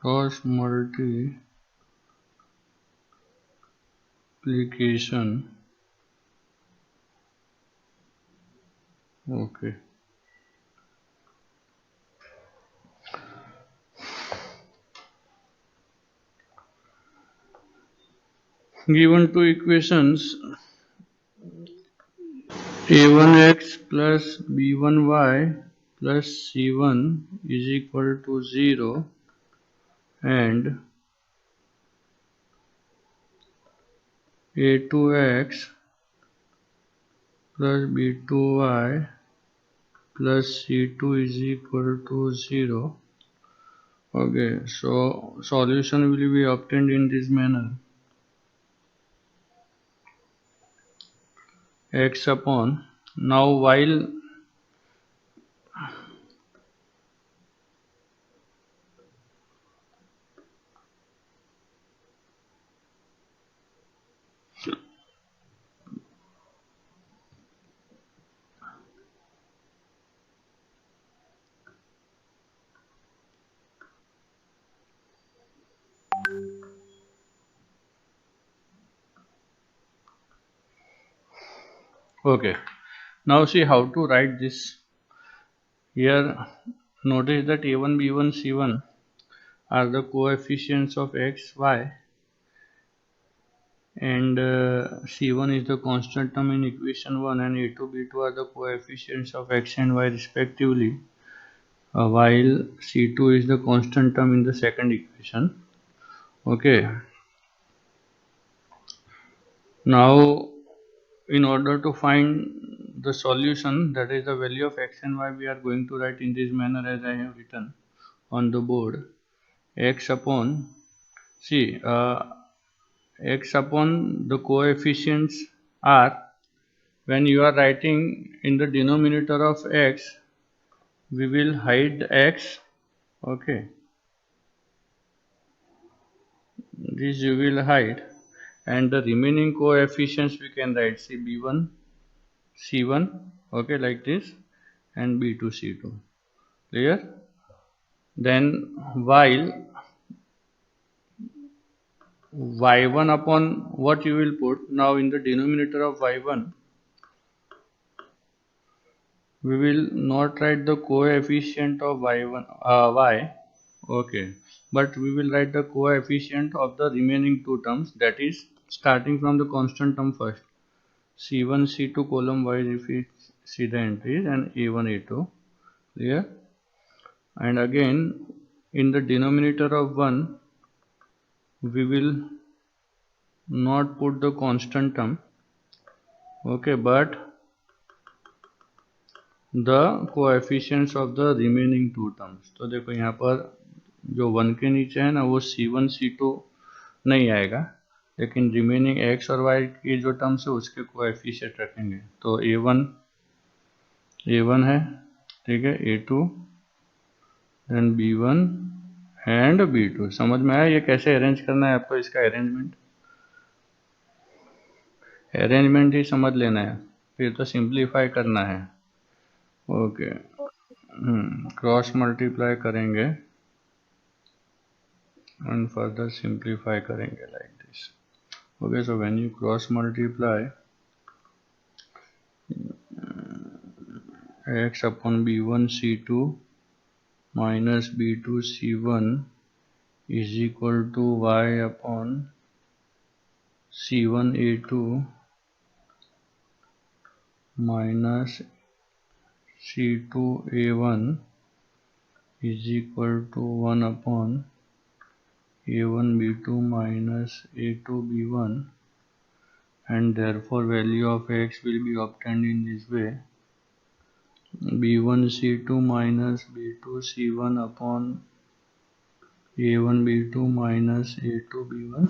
cross multiplication. Okay. Given two equations a1x plus b1y plus c1 is equal to 0 and a2x plus b2y plus c2 is equal to 0. Okay, so solution will be obtained in this manner. X upon, now while okay, now see how to write this. Here notice that a1, b1, c1 are the coefficients of x, y, and c1 is the constant term in equation 1, and a2, b2 are the coefficients of x and y respectively, while c2 is the constant term in the second equation. Okay, now in order to find the solution, that is the value of x and y, we are going to write in this manner as I have written on the board. X upon, see, x upon the coefficients are, when you are writing in the denominator of x, we will hide x. Okay, this you will hide, and the remaining coefficients we can write, see, b1 c1, okay, like this, and b2 c2. Clear? Then while y1 upon what you will put, now in the denominator of y1 we will not write the coefficient of y1 y, okay, but we will write the coefficient of the remaining two terms, that is starting from the constant term first, c1 c2 column wise if we see the entries, and a1 a2. Clear? And again in the denominator of 1 we will not put the constant term, okay, but the coefficients of the remaining two terms. तो देखो यहाँ पर जो 1 के नीचे है ना वो c1 c2 नहीं आएगा, लेकिन रिमेनिंग x और y की जो टर्म्स है उसके कोएफिशिएंट रखेंगे. तो a1 है, ठीक है, a2, then b1 and b2. समझ में आया ये कैसे अरेंज करना है आपको? इसका अरेंजमेंट ही समझ लेना है, फिर तो सिंप्लीफाई करना है. ओके, क्रॉस मल्टीप्लाई करेंगे एंड फर्दर सिंप्लीफाई करेंगे like this. Okay, so when you cross multiply x upon b1 c2 minus b2 c1 is equal to y upon c1 a2 minus c2 a1 is equal to 1 upon a1 b2 minus a2 b1, and therefore value of x will be obtained in this way: b1 c2 minus b2 c1 upon a1 b2 minus a2 b1,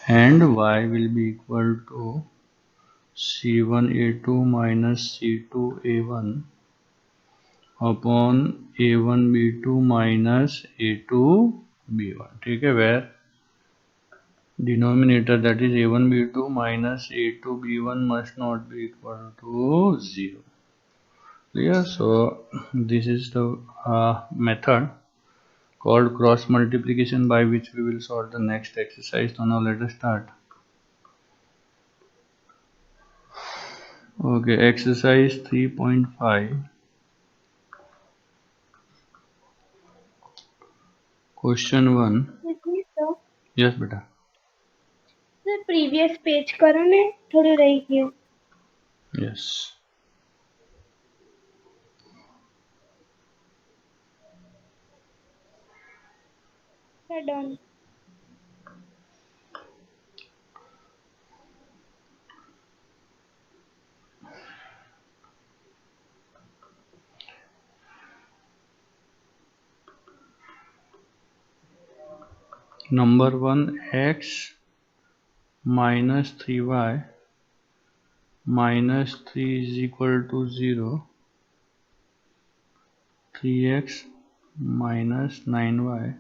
and y will be equal to c1 a2 minus c2 a1 upon a1 b2 minus a2 b1. ठीक है, where denominator, that is a1 b2 minus a2 b1, must not be equal to 0. Clear? So this is the method called cross multiplication, by which we will solve the next exercise. So now let us start. Okay, exercise 3.5. Question 1. Yes, beta. Sir previous page करो ने थोड़ी रही गई. Yes. Done. Number 1, x minus 3y minus 3 is equal to 0. 3x minus 9y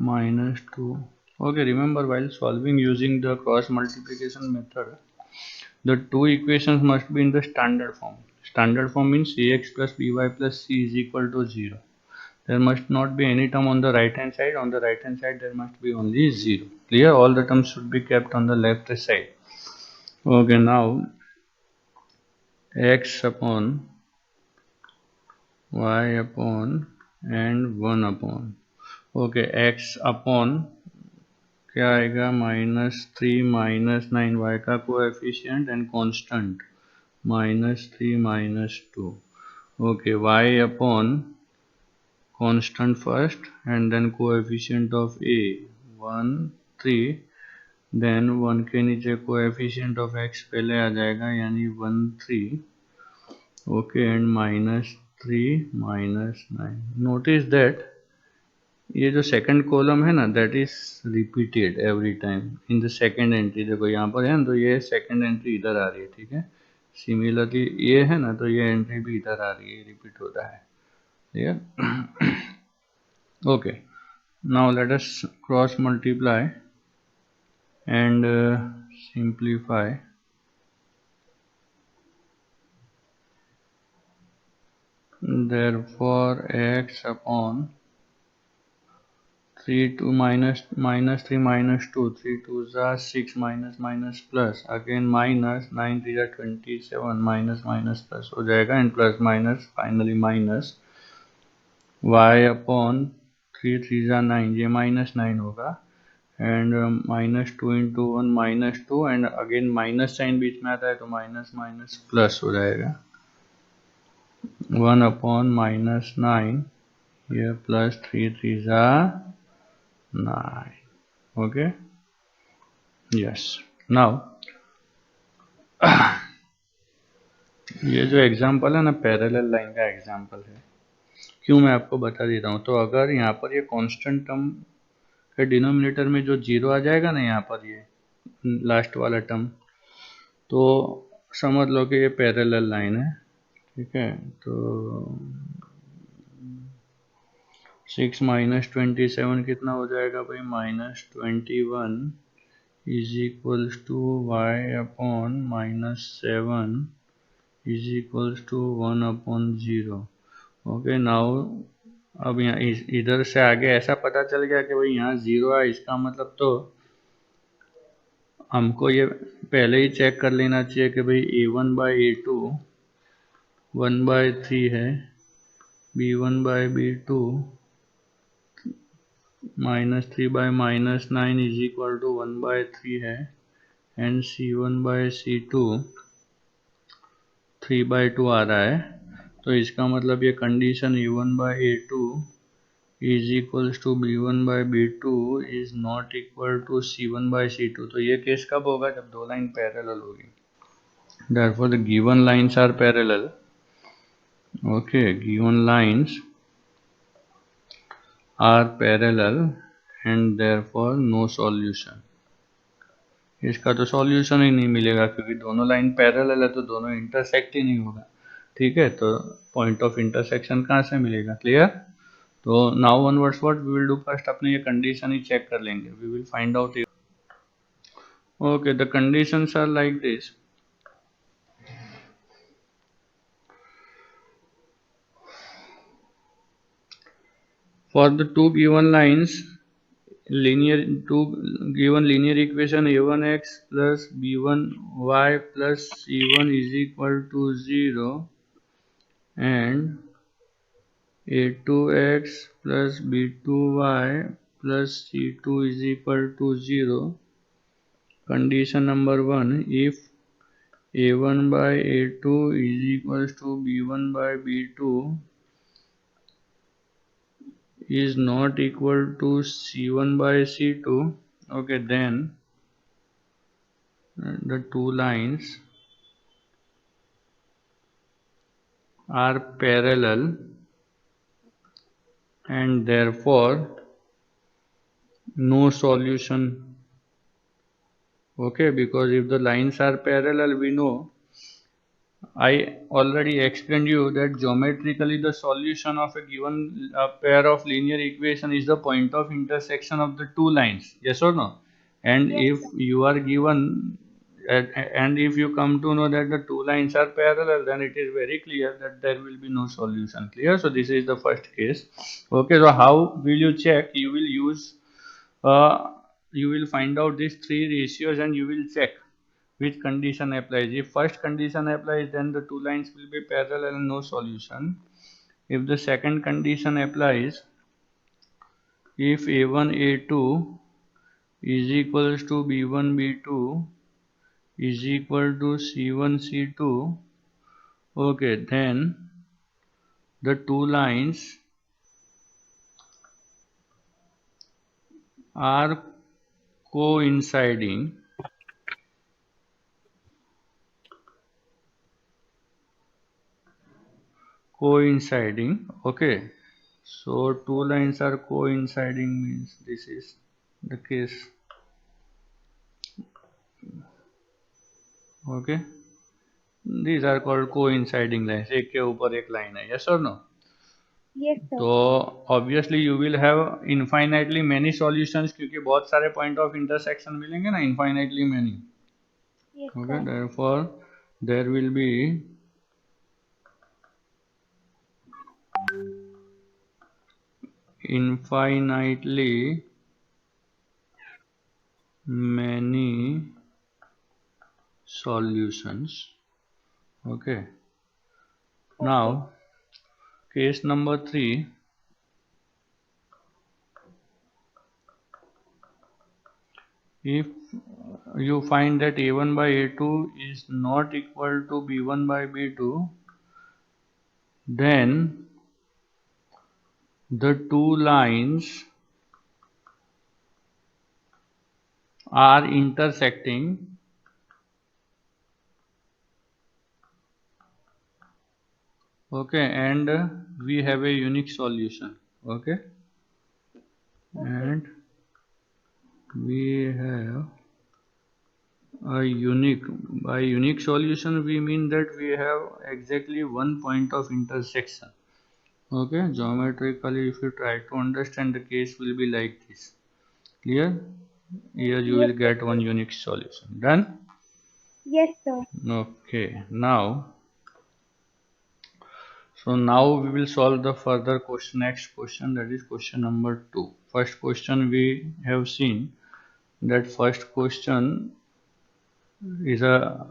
minus 2. Okay, remember, while solving using the cross multiplication method, the two equations must be in the standard form. Standard form means ax plus by plus c is equal to 0. There must not be any term on the right hand side. On the right hand side there must be only 0. Clear? All the terms should be kept on the left side. Okay, now x upon y upon and 1 upon. Okay, x upon क्या आएगा -3 -9 y का coefficient and constant -3 -2. Okay, y upon constant first and then coefficient of a 1 3, then 1 के नीचे coefficient of x पहले आ जाएगा यानी 1 3. Okay, and -3 -9. Notice that ये जो सेकंड कॉलम है ना, that is repeated every time in the second entry. देखो यहाँ पर है ना, तो ये सेकंड एंट्री इधर आ रही है, ठीक है. सिमिलरली ये है ना, तो ये एंट्री भी इधर आ रही है, रिपीट होता है. Okay, now let us cross multiply and simplify. Therefore x upon 3 2 minus 3 minus 2, 3 2s are 6 minus minus plus again minus 9 3 are 27 minus minus plus हो जाएगा and plus minus finally minus y upon 3 3s are 9, ये minus 9 होगा and minus 2 into 1 minus 2 and again minus sign बीच में आता है तो minus minus plus हो जाएगा 1 upon minus 9, here plus 3 3s are 9. Okay, yes. Now ये जो एग्जांपल है ना, पैरेलल लाइन का एग्जांपल है. क्यों, मैं आपको बता देता हूँ. तो अगर यहाँ पर ये कांस्टेंट टर्म के डिनोमिनेटर में जो जीरो आ जाएगा ना, यहाँ पर ये लास्ट वाला टर्म, तो समझ लो कि ये पैरेलल लाइन है, ठीक है. तो 6 माइनस 27 कितना हो जाएगा भाई, -21 is equals to y upon -7 is equals to 1 upon 0. Okay, now अब यहाँ इधर से आगे ऐसा पता चल गया कि भाई यहाँ 0 है, इसका मतलब तो हमको ये पहले ही चेक कर लेना चाहिए कि भाई a1/a2 1/3 है, b1/b2 -3/-9 इज इक्वल टू 1/3 है एंड c1/c2 3/2 आ रहा है. तो इसका मतलब ये condition a1/a2 is equals to b1/b2 is not equal to c1/c2. तो ये केस कब होगा, जब दो लाइन पैरेलल होगी. Therefore the given lines are parallel. Okay, given lines are parallel and therefore no solution. इसका तो सॉल्यूशन ही नहीं मिलेगा क्योंकि दोनों लाइन पैरेलल है, तो दोनों इंटरसेक्ट ही नहीं होगा, ठीक है. तो पॉइंट ऑफ इंटरसेक्शन कहाँ से मिलेगा. क्लियर. तो now onwards what we will do, first अपने ये कंडीशन ही चेक कर लेंगे. We will find out. Okay, the conditions are like this. For the two given lines, given linear equation a1x plus b1y plus c1 is equal to 0 and a2x plus b2y plus c2 is equal to 0. Condition number 1, if a1 by a2 is equals to b1 by b2 is not equal to c1 by c2, okay, then the two lines are parallel and therefore no solution. Okay, because if the lines are parallel, we know, I already explained you that geometrically the solution of a given pair of linear equation is the point of intersection of the two lines. Yes or no? And Yes, if sir. you are given and if you come to know that the two lines are parallel, then it is very clear that there will be no solution. Clear? So this is the first case. Okay, so how will you check? You will use you will find out these three ratios and you will check which condition applies. If first condition applies, then the two lines will be parallel and no solution. If the second condition applies, if a1 a2 is equals to b1 b2 is equal to c1 c2, okay, then the two lines are coinciding okay. So two lines are coinciding means this is the case. Okay, these are called coinciding lines. एक के ऊपर एक line है. Yes or no? Yes, sir. तो obviously you will have infinitely many solutions क्योंकि बहुत सारे point of intersection मिलेंगे ना, infinitely many. Yes, Okay, sir. therefore there will be infinitely many solutions. Okay. Now case number 3, if you find that a1 by a2 is not equal to b1 by b2, then the two lines are intersecting okay, and we have a unique solution. Okay, and we have a unique solution we mean that we have exactly one point of intersection. Okay, geometrically if you try to understand, the case will be like this. Clear? Here you Yes, will get one unique solution. Done? yes, sir. Okay, now we will solve the further question, next question, that is question number 2. First question we have seen that first question is a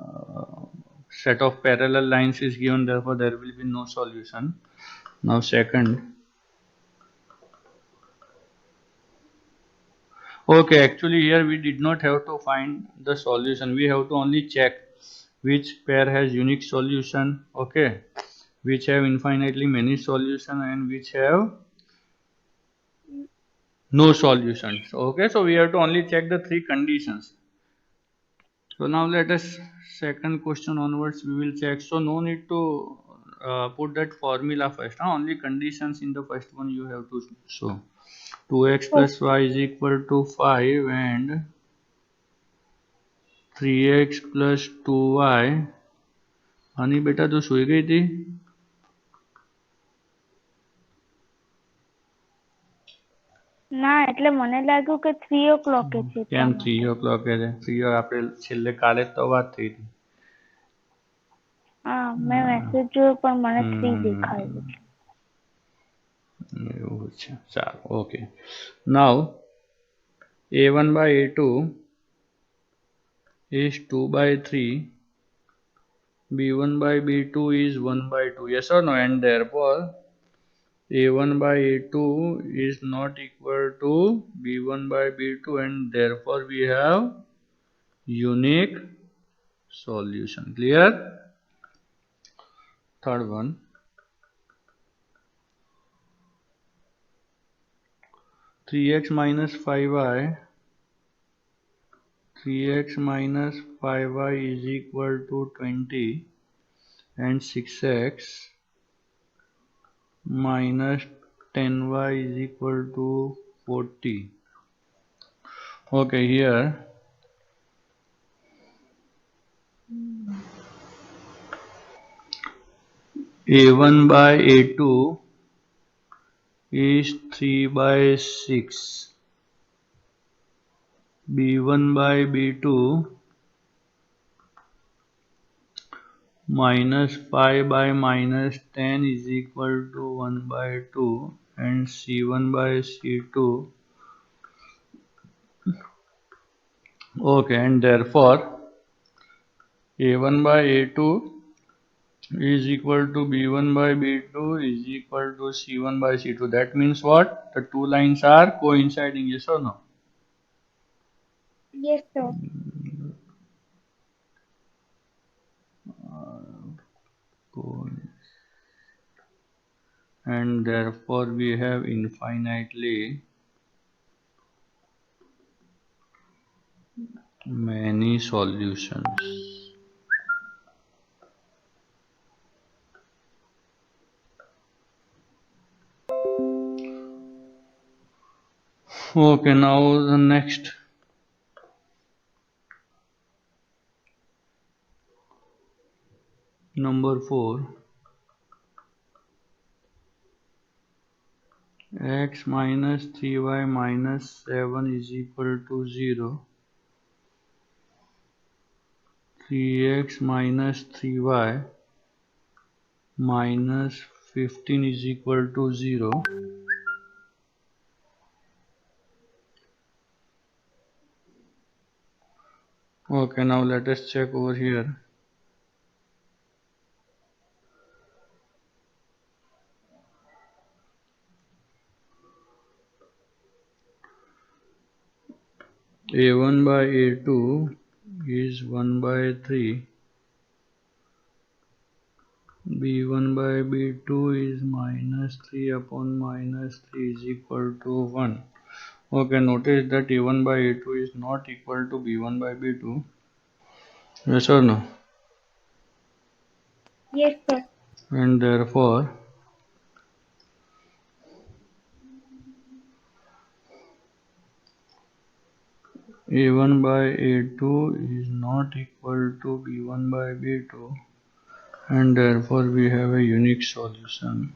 set of parallel lines is given, therefore there will be no solution. Now second, okay, actually here we did not have to find the solution, we have to only check which pair has unique solution, okay, which have infinitely many solution and which have no solutions. Okay, so we have to only check the three conditions. So now let us second question onwards we will check. So no need to put that formula first. Only conditions in the first one you have to show. 2x plus Okay. y is equal to 5 and 3x plus 2y. Honey बेटा तू सोई गई थी? ના એટલે મને લાગ્યું કે 3 o'clock છે એટલા કેમ માટે. 3 o'clock છે? 3 આપણે છેલ્લે કાલે તો વાત થઈ હતી. હા મેં મેસેજ જોયો પણ મને 3 હમ દેખાયું. Okay. Now a1 by a2 is 2 by 3, b1 by b2 is 1 by 2, yes or no, and therefore a1 by a2 is not equal to b1 by b2, and therefore we have unique solution. Clear? Third one, 3x minus 5y 3x minus 5y is equal to 20, and 6x minus 10y is equal to 40. Okay, here a1 by a2 is 3 by 6, b1 by b2 minus 5 by minus 10 is equal to 1 by 2, and c1 by c2. Okay, and therefore a1 by a2 is equal to b1 by b2 is equal to c1 by c2. That means what? The two lines are coinciding, yes or no? Yes, sir. And therefore we have infinitely many solutions. Okay, now the next. Number 4, x minus 3y minus 7 is equal to 0. 3x minus 3y minus 15 is equal to 0. Okay, now let us check over here. a1 by a2 is 1 by 3, b1 by b2 is minus 3 upon minus 3 is equal to 1. Okay, notice that a1 by a2 is not equal to b1 by b2. Yes or no? Yes, sir. And therefore a1 by a2 is not equal to b1 by b2, and therefore we have a unique solution.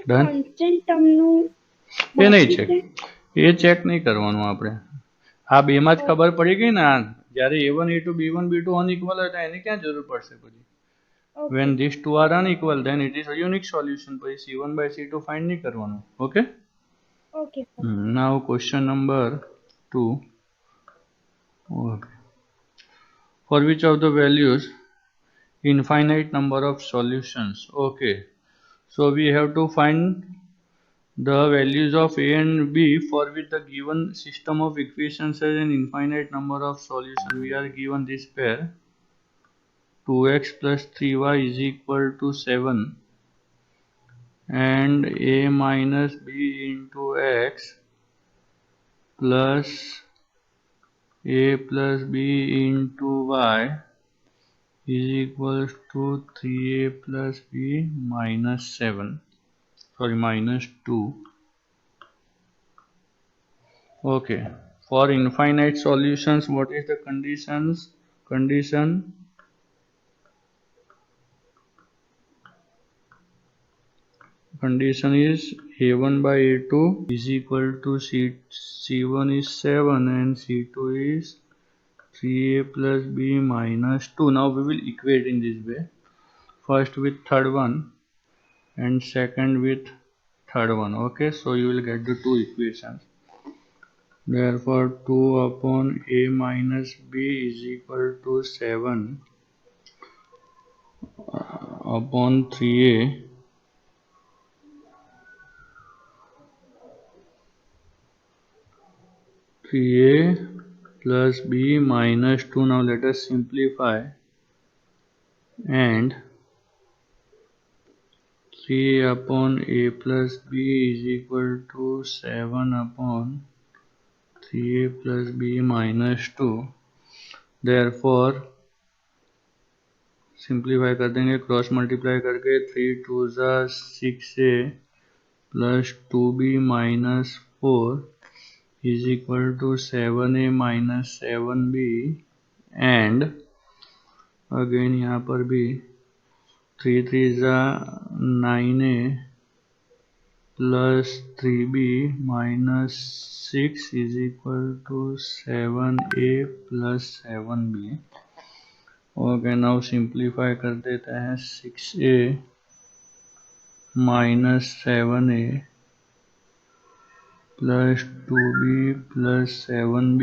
Done? Constant ટર્મનું એ નહીં બાકી check છે. એ check નહીં કરવાનું આપણે. આ બેમાં જ ખબર પડી ગઈ ને. જ્યારે a1 a2 b1 b2 unequal હોય તો એની ક્યાં જરૂર પડશે પછી? When these two are unequal, then it is a unique solution. પછી c1 by c2 find નહીં કરવાનું. Okay? Okay, sir. Now question number 2. Okay. For which of the values infinite number of solutions? Okay, so we have to find the values of a and b for which the given system of equations has an infinite number of solutions. We are given this pair 2x plus 3y is equal to 7, and a minus b into x plus a plus b into y is equals to 3a plus b minus 7, sorry, minus 2. Okay, for infinite solutions, what is the condition is a1 by a2 is equal to c1 is 7 and c2 is 3a plus b minus 2. Now we will equate in this way. first with third one and second with third one. Okay, so you will get the two equations. Therefore 2 upon a minus b is equal to 7 upon 3a plus b minus 2. Now let us simplify, and 3 upon a plus b is equal to 7 upon 3a plus b minus 2. Therefore simplify कर देंगे, cross multiply करके 3 2 6a plus 2b minus 4 is equal to 7a minus 7b, and again यहाँ पर भी 3 3 9a plus 3b minus 6 is equal to 7a plus 7b. Okay, now simplify कर देते हैं. 6a minus 7a plus 2b plus 7b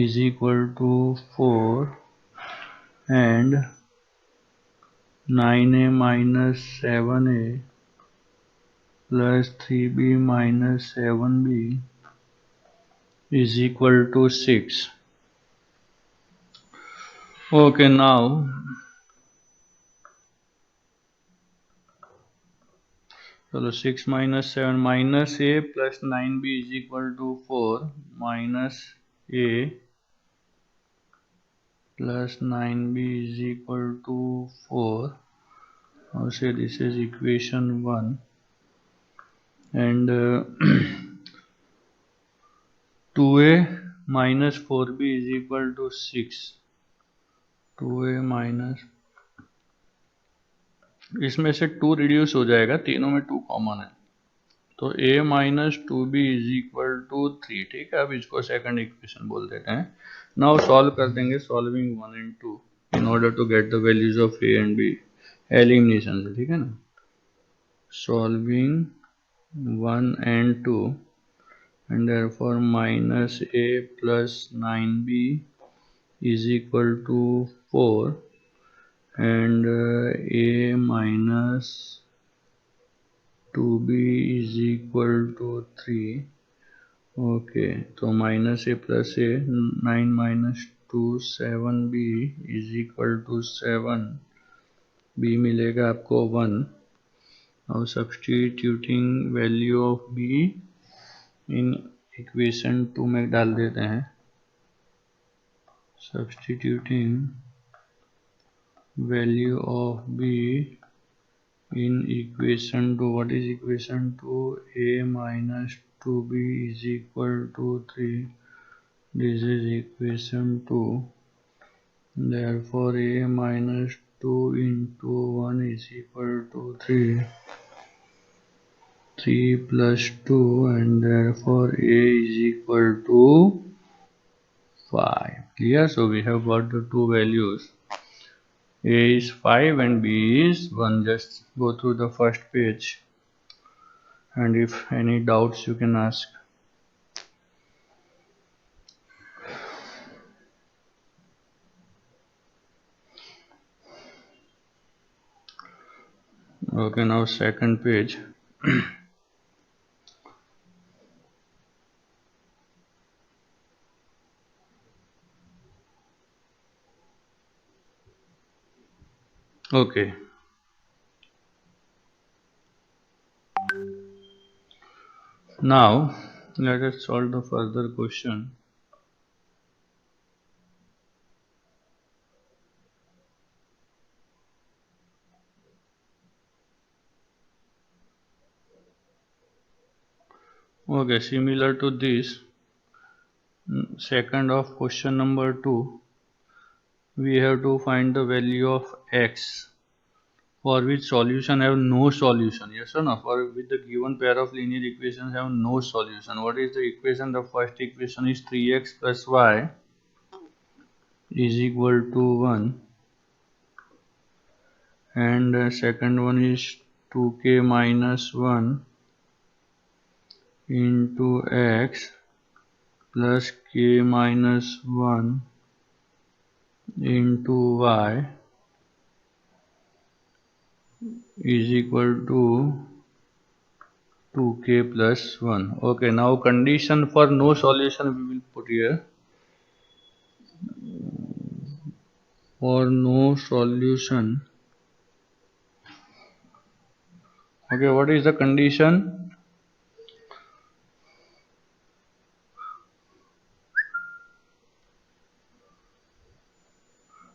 is equal to 4, and 9a minus 7a plus 3b minus 7b is equal to 6. Okay, now चलो 6 minus 7 minus a plus 9b is equal to 4 minus a plus 9b is equal to 4. Now say this is equation 1, and 2a minus 4b is equal to 6. 2a minus, इसमें से 2 reduce हो जाएगा, तीनों में 2 common है, तो a minus 2b is equal to 3. ठीक है, अब इसको सेकंड इक्वेशन बोल देते हैं. नाउ सॉल्व कर देंगे, solving 1 and 2 in order to get the values of a and b elimination से. ठीक है ना, solving 1 and 2 and therefore minus a plus 9b is equal to 4, and a minus 2b is equal to 3. Okay, तो minus a plus a 9 minus 2 7b is equal to 7, b मिलेगा आपको 1. और substituting value of b in equation 2 में डाल देते हैं. Substituting value of b in equation 2. What is equation 2? a minus 2b is equal to 3. This is equation 2. Therefore a minus 2 into 1 is equal to 3. 3 plus 2, and therefore a is equal to 5. Clear? So we have got the two values. A is 5 and b is 1. Just go through the first page, and if any doubts you can ask. Okay, now second page. Okay, now let us solve the further question. Okay, similar to this, second of question number 2, we have to find the value of x for which solution have no solution. Yes or no? For with the given pair of linear equations have no solution. What is the equation? The first equation is 3x plus y is equal to 1. and second one is 2k minus 1 into x plus k minus 1 into y is equal to 2k plus 1. Okay, now condition for no solution we will put here. For no solution. Okay, what is the condition?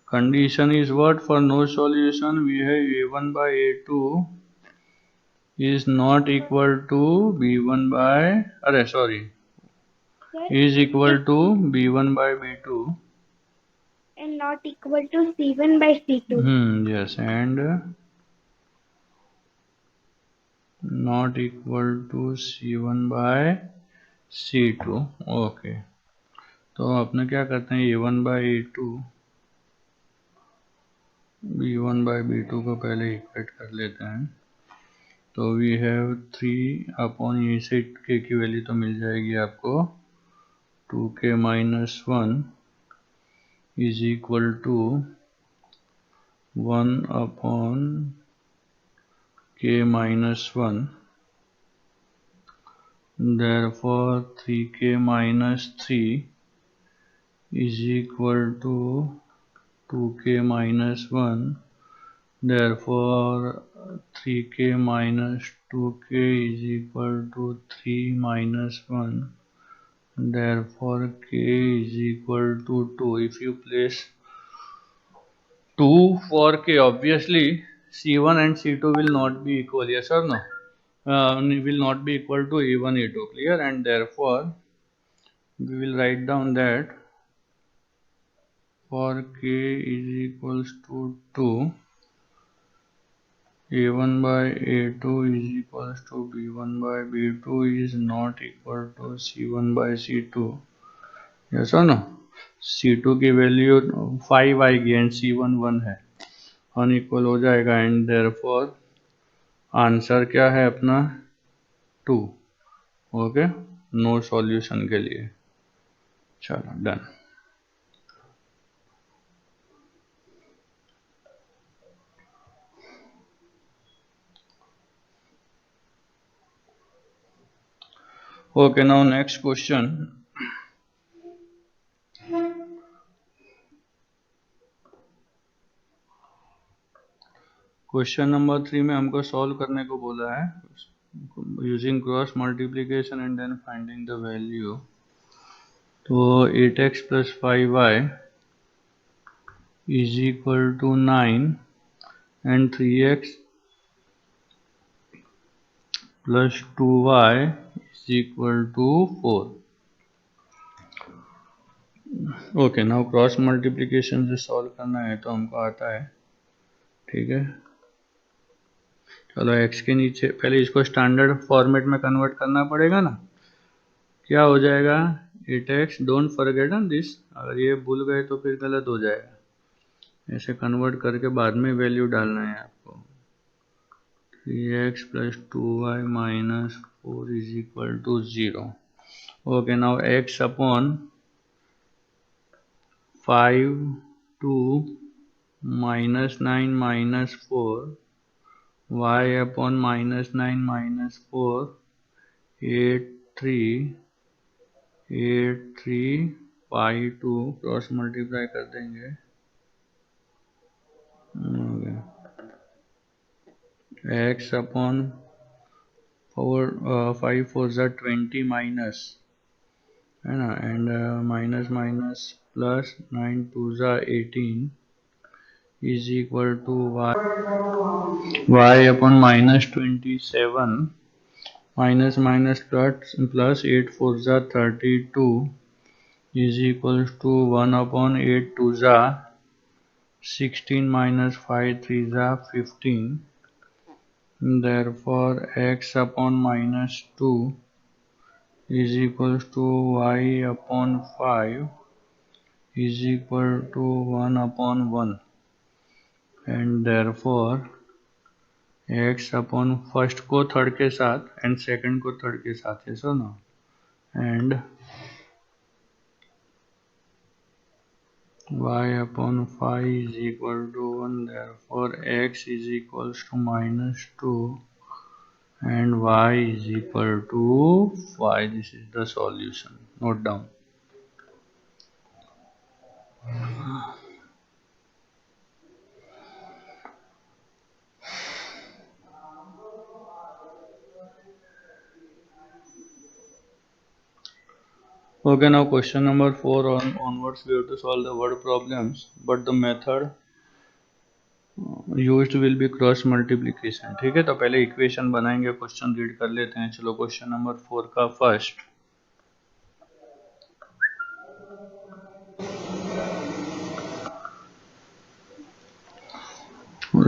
Condition is what? For no solution we have a1 by a2 is not equal to b1 by Yes. is equal If to b1 by b2. and not equal to C1 by C2. Yes, and not equal to c1 by c2. Okay, तो अपने क्या करते हैं a1 by a2 b1 by b2 को पहले equate कर लेते हैं। तो वी हैव 3 अपॉन ए से के की वैल्यू तो मिल जाएगी आपको 2k minus 1 is equal to 1 upon k minus 1. Therefore 3k minus 3 is equal to 2k minus 1. Therefore 3k minus 2k is equal to 3 minus 1. Therefore k is equal to 2. If you place 2 for k, obviously c1 and c2 will not be equal, yes or no? Will not be equal to a1 a2, clear? And therefore we will write down that for k is equals to 2, a1 by a2 is equals to b1 by b2 is not equal to c1 by c2, yes or no? c2 की value 5 आएगी and c1 1 है, unequal हो जाएगा and therefore answer क्या है अपना 2. Okay, no solution के लिए। चलो done. Okay, now next question. Question number 3 में हमको सॉल्व करने को बोला है using cross multiplication and then finding the value. तो 8x plus 5y is equal to 9 and 3x plus 2y is equal to 4। Okay, now cross multiplication से solve करना है तो हमको आता है, ठीक है। चलो x के नीचे पहले इसको स्टैंडर्ड फॉर्मेट में कन्वर्ट करना पड़ेगा ना। क्या हो जाएगा 8x, don't forget on this, अगर ये भूल गए तो फिर गलत हो जाएगा। ऐसे कन्वर्ट करके बाद में वैल्यू डालना है आपको। 3x plus 2y minus 4 is equal to 0। Okay, now x upon 5 2 minus 9 minus 4, y upon minus 9 minus 4 8 3 पाई 2 क्रॉस मल्टीप्लाई कर देंगे। x अपॉन 5 4 ज़ा 20 माइनस, है ना, एंड माइनस माइनस प्लस 9 2 ज़ा 18 is equal to y upon minus 27 minus minus plus 8 4 ज़ा 32 is equals to 1 upon 8 2 ज़ा 16 minus 5 3 ज़ा 15। Therefore x upon minus 2 is equals to y upon 5 is equal to 1 upon 1, and therefore x upon first को third के साथ and second को third के साथ है, सो ना, and y upon phi is equal to 1, therefore x is equals to -2 and y is equal to phi. This is the solution. Note down. Okay, now question number 4 onwards we have to solve the word problems, but the method used will be cross multiplication. ठीक है, तो पहले equation बनाएंगे, question read कर लेते हैं. चलो question number 4 का first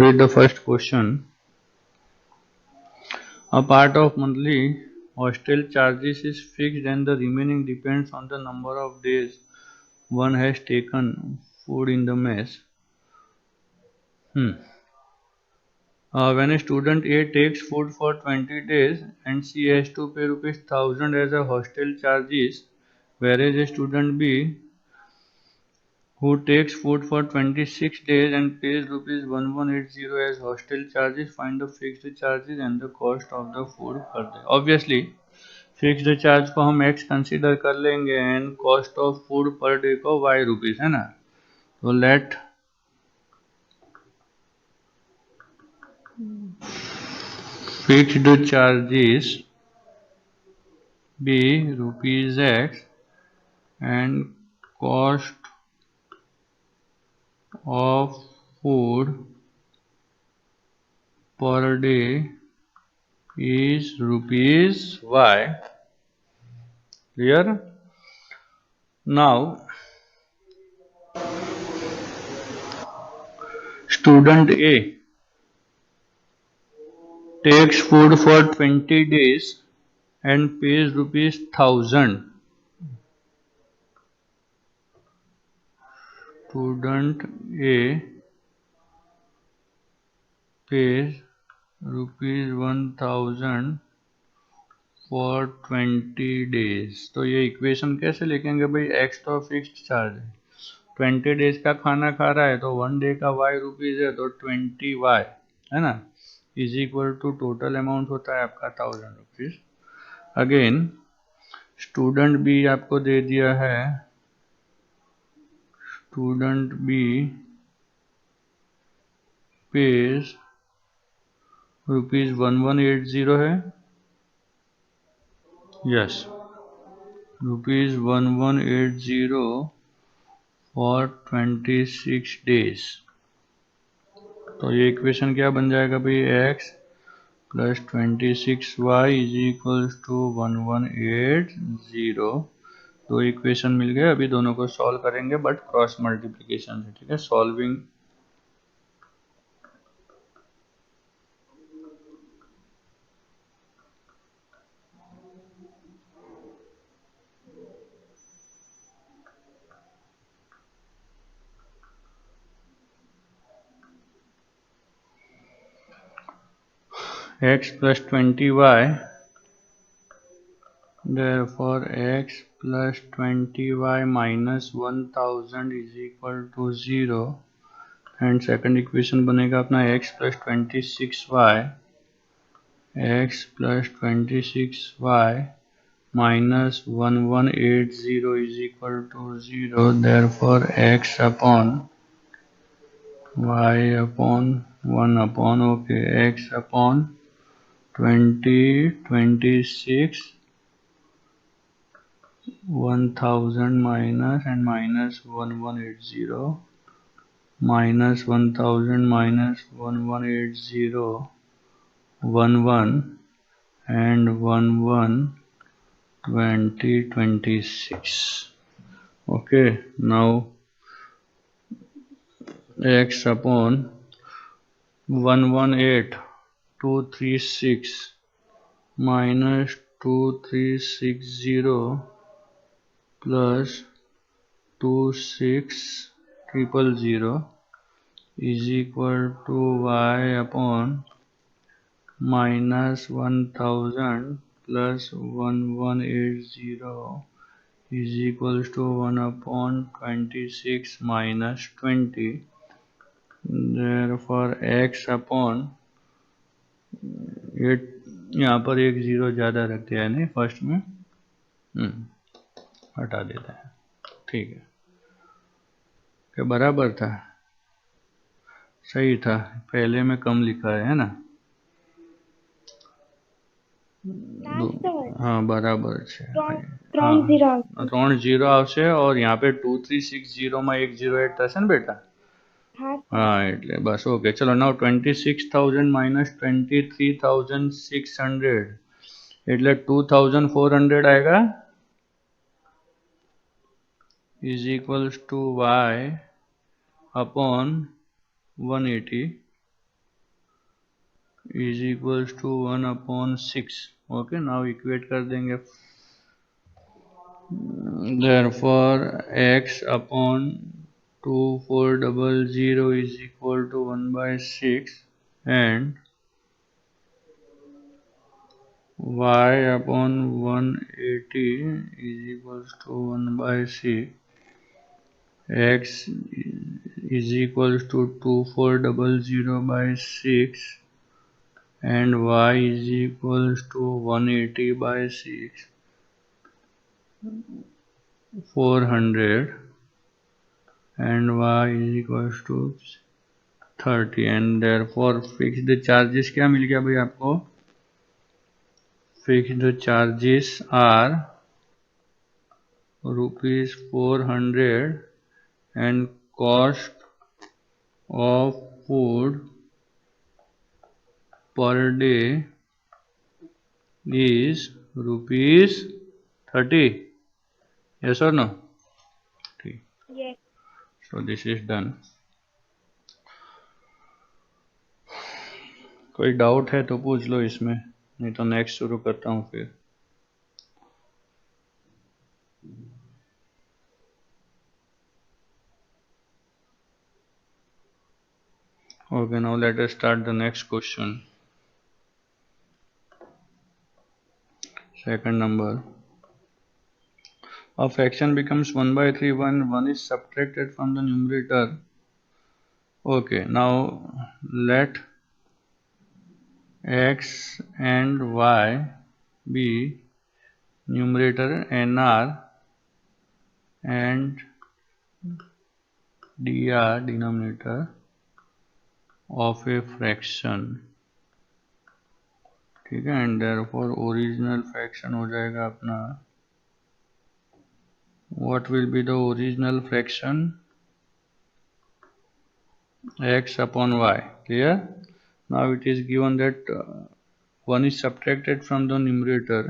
read the first question. A part of monthly hostel charges is fixed and the remaining depends on the number of days one has taken food in the mess. When a student A takes food for 20 days and she has to pay rupees 1000 as a hostel charges, whereas a student B who takes food for 26 days and pays rupees 1180 as hostel charges, find the fixed charges and the cost of the food per day. Obviously fixed charge को हम x consider कर लेंगे and cost of food per day को y रुपीज, है ना. तो let fixed charges be rupees x and cost of food per day is rupees y. Clear? Now student A takes food for 20 days and pays rupees 1000. Student A pays rupees 1000 for 20 days. तो ये equation कैसे लिखेंगे भाई, x तो fixed charge है, 20 days का खाना खा रहा है तो 1 डे का y रुपीज है, तो 20y, है ना, is equal to total amount होता है आपका 1000 रुपीज. अगेन स्टूडेंट बी आपको दे दिया है, स्टूडेंट बी पेज रुपीज 1180 है, यस, रुपीज 1180 फॉर 26 डेज. तो ये इक्वेशन क्या बन जाएगा भाई, x प्लस 26y इज इक्वल्स टू 1180. तो इक्वेशन मिल गए. अभी दोनों को सॉल्व करेंगे बट क्रॉस मल्टीप्लिकेशन से. ठीक है, solving x plus 20y, therefore x plus 20y minus 1000 is equal to 0. And second equation बनेगा अपना x plus 26y, x plus 26y minus 1180 is equal to 0. Therefore x upon y upon 1 upon x upon 20 26 1000 minus and minus 1180 minus 1000 minus 1180 11 and 11 2026. Okay, now x upon 118236 minus 2360 plus 26000 is equal to y upon minus 1000 plus 1180 is equals to 1 upon 26 minus 20. Therefore x upon 8, यहाँ पर एक zero ज़्यादा रखते हैं नहीं first में, हटा देते हैं। ठीक है, क्या बराबर था? सही था, पहले में कम लिखा है ना? हाँ बराबर છે। ત્રણ ઝીરો ત્રણ જીરો આવશે और यहाँ पे 2360 માં એક જીરો એડ થશે ને બેટા? हाँ એટલે બસ ઓકે। ચલો નાउ 26,000 माइनस 23,600 એટલે 2,400 आएगा is equals to y upon 180 is equals to 1 upon 6। Okay, now equate कर देंगे। Therefore x upon 2400 is equal to 1 by 6 and y upon 180 is equals to 1 by 6। x is equals to 2400 by 6 and y is equals to 180 by 6, 400 and y is equals to 30 and therefore fixed charges क्या मिल गया भाई आपको? Fixed charges are rupees 400 and cost of food per day is rupees 30. Yes or no? Yes. So this is done. कोई doubt है तो पूछ लो इसमें, नहीं तो नेक्स्ट शुरू करता हूँ फिर। Okay, now let us start the next question. Second number. A fraction becomes 1 by 3 when 1 is subtracted from the numerator. Okay, now let x and y be numerator nr and dr denominator of a fraction। ठीक है, and therefore original fraction हो जाएगा अपना, what will be the original fraction? x upon y। clear? Now it is given that 1 is subtracted from the numerator.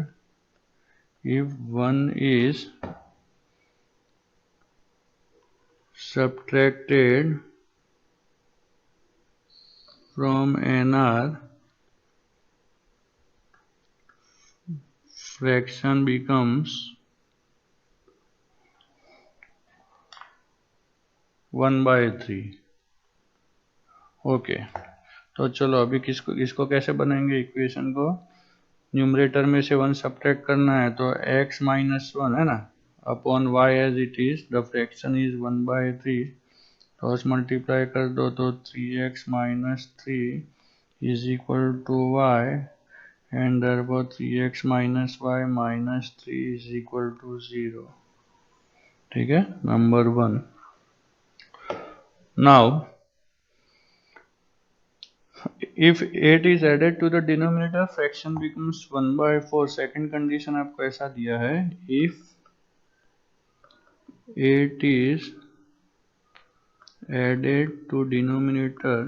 If 1 is subtracted from nr, fraction becomes 1 by 3। Okay, तो चलो अभी इसको कैसे बनाएंगे equation को? न्यूमरेटर में से 1 subtract करना है तो x माइनस 1 है ना upon y as it is, the fraction is 1 by 3, तो उस मल्टीप्लाई कर दो तो 3x minus 3 is equal to y and therefore 3x minus y minus 3 is equal to 0। ठीक है, number 1। Now if 8 is added to the denominator, fraction becomes 1 by 4। Second condition आपको ऐसा दिया है, if 8 is added to denominator